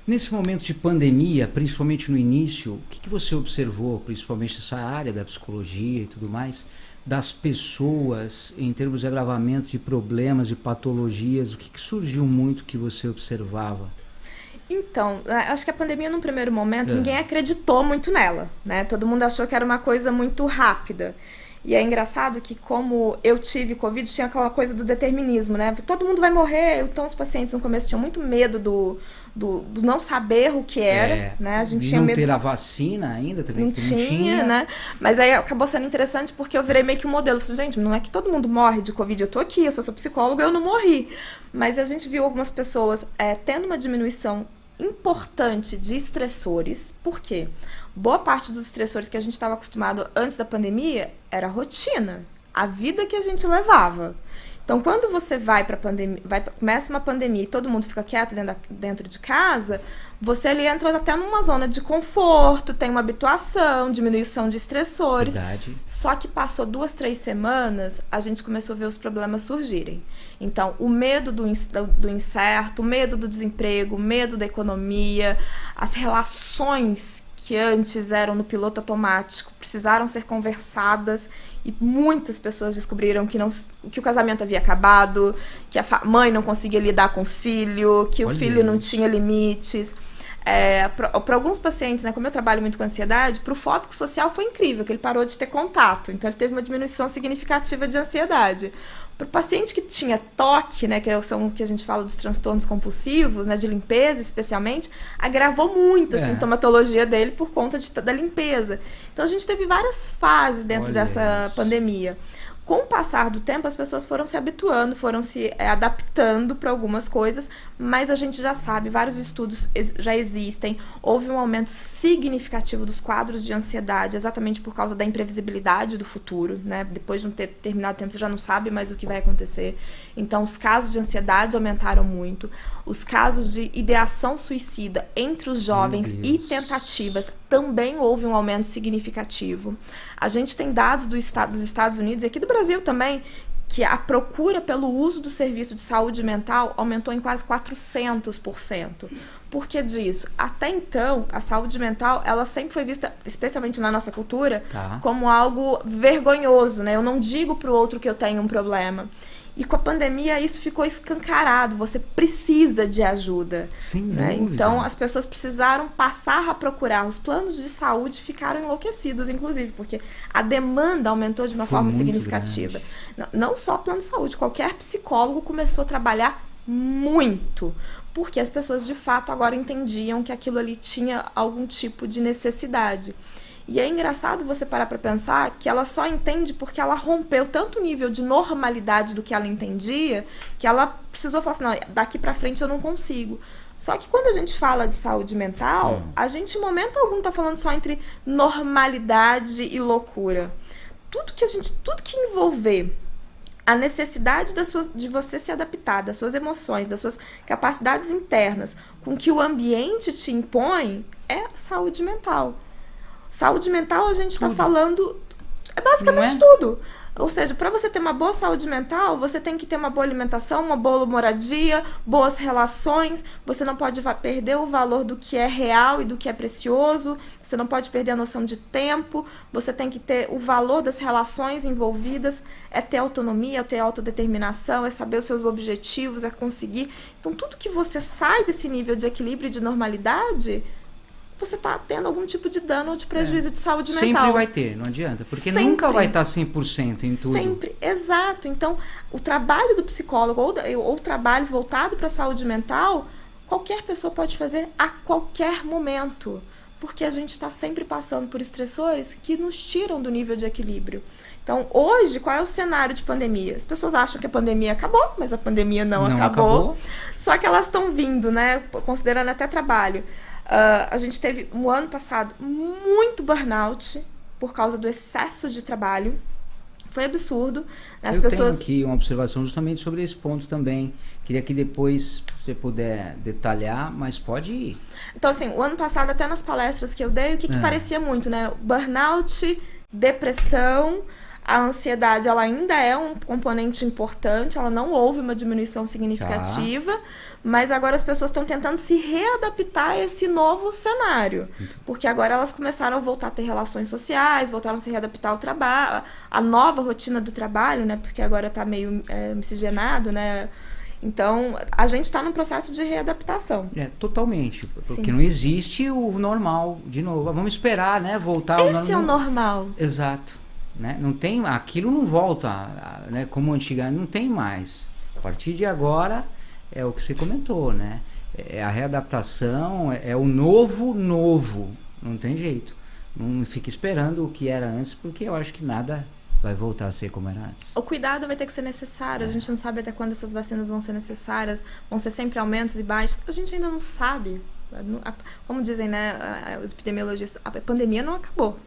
Nesse momento de pandemia, principalmente no início, o que você observou, principalmente essa área da psicologia e tudo mais, das pessoas em termos de agravamento de problemas e patologias? O que surgiu muito que você observava? Então, acho que a pandemia, num primeiro momento, ninguém acreditou muito nela, né? Todo mundo achou que era uma coisa muito rápida. E é engraçado que, como eu tive Covid, tinha aquela coisa do determinismo, né? Todo mundo vai morrer. Então, os pacientes no começo tinham muito medo do não saber o que era, né? A gente e tinha não medo... ter a vacina ainda também. Não tinha, né? Mas aí acabou sendo interessante porque eu virei meio que um modelo. Eu falei, gente, não é que todo mundo morre de Covid. Eu tô aqui, eu sou psicóloga, eu não morri. Mas a gente viu algumas pessoas tendo uma diminuição importante de estressores. Por quê? Boa parte dos estressores que a gente estava acostumado antes da pandemia era a rotina, a vida que a gente levava. Então, quando você vai para pandemia, começa uma pandemia e todo mundo fica quieto dentro de casa, você ali entra até numa zona de conforto, tem uma habituação, diminuição de estressores. Verdade. Só que passou 2, 3 semanas, a gente começou a ver os problemas surgirem. Então, o medo do incerto, o medo do desemprego, o medo da economia, as relações que antes eram no piloto automático, precisaram ser conversadas e muitas pessoas descobriram que o casamento havia acabado, que a mãe não conseguia lidar com o filho, que o filho não tinha limites. Para alguns pacientes, né, como eu trabalho muito com ansiedade, para o fóbico social foi incrível, que ele parou de ter contato, então ele teve uma diminuição significativa de ansiedade. Para o paciente que tinha TOC, né, que são o que a gente fala dos transtornos compulsivos, né, de limpeza especialmente, agravou muito a sintomatologia dele por conta da limpeza. Então a gente teve várias fases dentro dessa pandemia. Com o passar do tempo, as pessoas foram se habituando, foram se adaptando para algumas coisas, mas a gente já sabe, vários estudos já existem, houve um aumento significativo dos quadros de ansiedade, exatamente por causa da imprevisibilidade do futuro, né? Depois de um determinado tempo, você já não sabe mais o que vai acontecer. Então, os casos de ansiedade aumentaram muito, os casos de ideação suicida entre os jovens e tentativas também houve um aumento significativo. A gente tem dados dos Estados Unidos e aqui do Brasil também, que a procura pelo uso do serviço de saúde mental aumentou em quase 400%. Por que disso? Até então, a saúde mental, ela sempre foi vista, especialmente na nossa cultura, como algo vergonhoso, né? Eu não digo para o outro que eu tenho um problema. E com a pandemia isso ficou escancarado, você precisa de ajuda. Sem né? dúvida. Então as pessoas precisaram passar a procurar, os planos de saúde ficaram enlouquecidos, inclusive, porque a demanda aumentou de uma forma significativa. Não só plano de saúde, qualquer psicólogo começou a trabalhar muito, porque as pessoas de fato agora entendiam que aquilo ali tinha algum tipo de necessidade. E é engraçado você parar para pensar que ela só entende porque ela rompeu tanto o nível de normalidade do que ela entendia, que ela precisou falar assim, não, daqui para frente eu não consigo. Só que quando a gente fala de saúde mental, a gente em momento algum tá falando só entre normalidade e loucura. Tudo que envolver a necessidade de você se adaptar, das suas emoções, das suas capacidades internas, com o que o ambiente te impõe, é saúde mental. Saúde mental, a gente está falando basicamente tudo. Ou seja, para você ter uma boa saúde mental, você tem que ter uma boa alimentação, uma boa moradia, boas relações. Você não pode perder o valor do que é real e do que é precioso. Você não pode perder a noção de tempo. Você tem que ter o valor das relações envolvidas. É ter autonomia, é ter autodeterminação, é saber os seus objetivos, é conseguir. Então, tudo que você sai desse nível de equilíbrio e de normalidade, você está tendo algum tipo de dano ou de prejuízo de saúde mental. Sempre vai ter, não adianta. Porque nunca vai estar 100% em tudo. Sempre, exato. Então, o trabalho do psicólogo ou o trabalho voltado para a saúde mental, qualquer pessoa pode fazer a qualquer momento. Porque a gente está sempre passando por estressores que nos tiram do nível de equilíbrio. Então, hoje, qual é o cenário de pandemia? As pessoas acham que a pandemia acabou, mas a pandemia não acabou. Só que elas estão vindo, né? Considerando até trabalho. A gente teve, no ano passado, muito burnout por causa do excesso de trabalho. Foi absurdo. Eu tenho aqui uma observação justamente sobre esse ponto também. Queria que depois você puder detalhar, mas pode ir. Então, assim, o ano passado, até nas palestras que eu dei, o que parecia muito, né? Burnout, depressão, A ansiedade, ela ainda é um componente importante, ela não houve uma diminuição significativa, mas agora as pessoas estão tentando se readaptar a esse novo cenário. Porque agora elas começaram a voltar a ter relações sociais, voltaram a se readaptar ao trabalho, a nova rotina do trabalho, né? Porque agora está meio miscigenado, né? Então, a gente está num processo de readaptação. Totalmente. Porque Sim. não existe o normal de novo. Vamos esperar, né? Voltar ao normal. Esse é o normal. Exato. Né? Não tem, aquilo não volta, né? Como antigamente, não tem mais. A partir de agora é o que você comentou, né? É a readaptação, é o novo, não tem jeito. Não fique esperando o que era antes, porque eu acho que nada vai voltar a ser como era antes. O cuidado vai ter que ser necessário, a gente não sabe até quando essas vacinas vão ser necessárias, vão ser sempre aumentos e baixos, a gente ainda não sabe. Como dizem, né, os epidemiologistas, a pandemia não acabou.